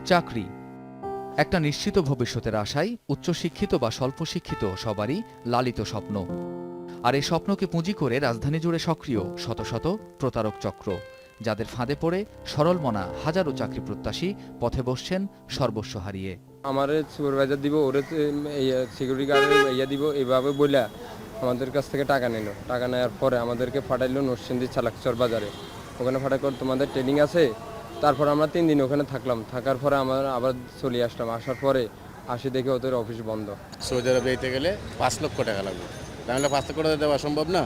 চাকরি একটা নিশ্চিত ভবিষ্যতের আশায় উচ্চশিক্ষিত বা স্বল্পশিক্ষিত সবারই লালিত স্বপ্ন। আর এই স্বপ্নকে পুঁজি করে রাজধানী জুড়ে সক্রিয় শত শত প্রতারক চক্র, যাদের ফাঁদে পড়ে সরল মনা হাজারো চাকরি প্রত্যাশী পথে বসছেন সর্বস্ব হারিয়ে। আমারে সুপারভাইজার দিব, ওরে সিকিউরিটি গার্ডের দিব, এইভাবে বইলা আমাদের কাছ থেকে টাকা নিল। টাকা নেওয়ার পরে আমাদেরকে পাঠাইলো নরসিংদী চালাকচর বাজারে। ওখানে পাঠাই করে তোমাদের ট্রেনিং আছে। তারপর আমরা 3 দিন ওখানে থাকলাম। থাকার পরে আমরা আবার চলে আসলাম। আসার পরে আসি দেখে ওদের অফিস বন্ধ। সৌদি আরবে যেতে গেলে 5 লক্ষ টাকা লাগবে। তাহলে 5 লক্ষ টাকা দেওয়া সম্ভব না,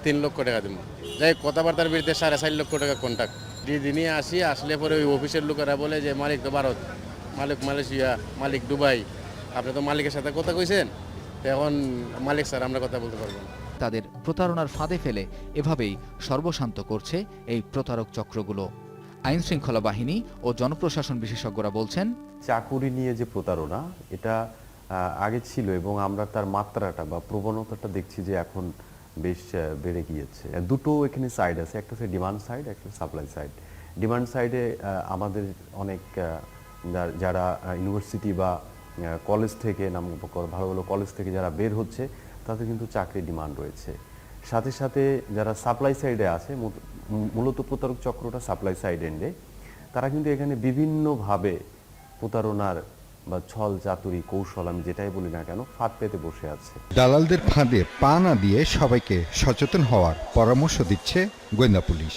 3 লক্ষ টাকা দেবো। যাই কথাবার্তার বিরুদ্ধে 4.5 লক্ষ টাকা কন্ট্যাক্ট দিয়ে দিনই আসি। আসলে পরে ওই অফিসের লোকেরা বলে যে মালিক তো ভারত, মালিক মালয়েশিয়া, মালিক দুবাই, আপনি তো মালিকের সাথে কথা কইছেন, এখন মালিক স্যার আমরা কথা বলতে পারবো না। তাদের প্রতারণার ফাঁদে ফেলে এভাবেই সর্বশান্ত করছে এই প্রতারক চক্রগুলো। আইনশৃঙ্খলা বাহিনী ও জনপ্রশাসন বিশেষজ্ঞরা বলছেন, চাকুরি নিয়ে যে প্রতারণা, এটা আগে ছিল এবং আমরা তার মাত্রাটা বা প্রবণতাটা দেখছি যে এখন বেশ বেড়ে গিয়েছে। দুটো এখানে সাইড আছে, একটা হচ্ছে ডিমান্ড সাইড, একটা সাপ্লাই সাইড। ডিমান্ড সাইডে আমাদের অনেক যারা ইউনিভার্সিটি বা কলেজ থেকে ভালো ভালো কলেজ থেকে যারা বের হচ্ছে, তাদের কিন্তু চাকরির ডিমান্ড রয়েছে। সাথে সাথে যারা সাপ্লাই সাইডে আছে, মূলত প্রতারক চক্রটা সাপ্লাই সাইড এন্ডে, তারা কিন্তু এখানে বিভিন্নভাবে প্রতারণার বা ছল চাতুরি কৌশল, আমি যেটাই বলি না কেন, ফাঁদ পেতে বসে আছে। দালালদের ফাঁদে পা না দিয়ে সবাইকে সচেতন হওয়ার পরামর্শ দিচ্ছে গোয়েন্দা পুলিশ।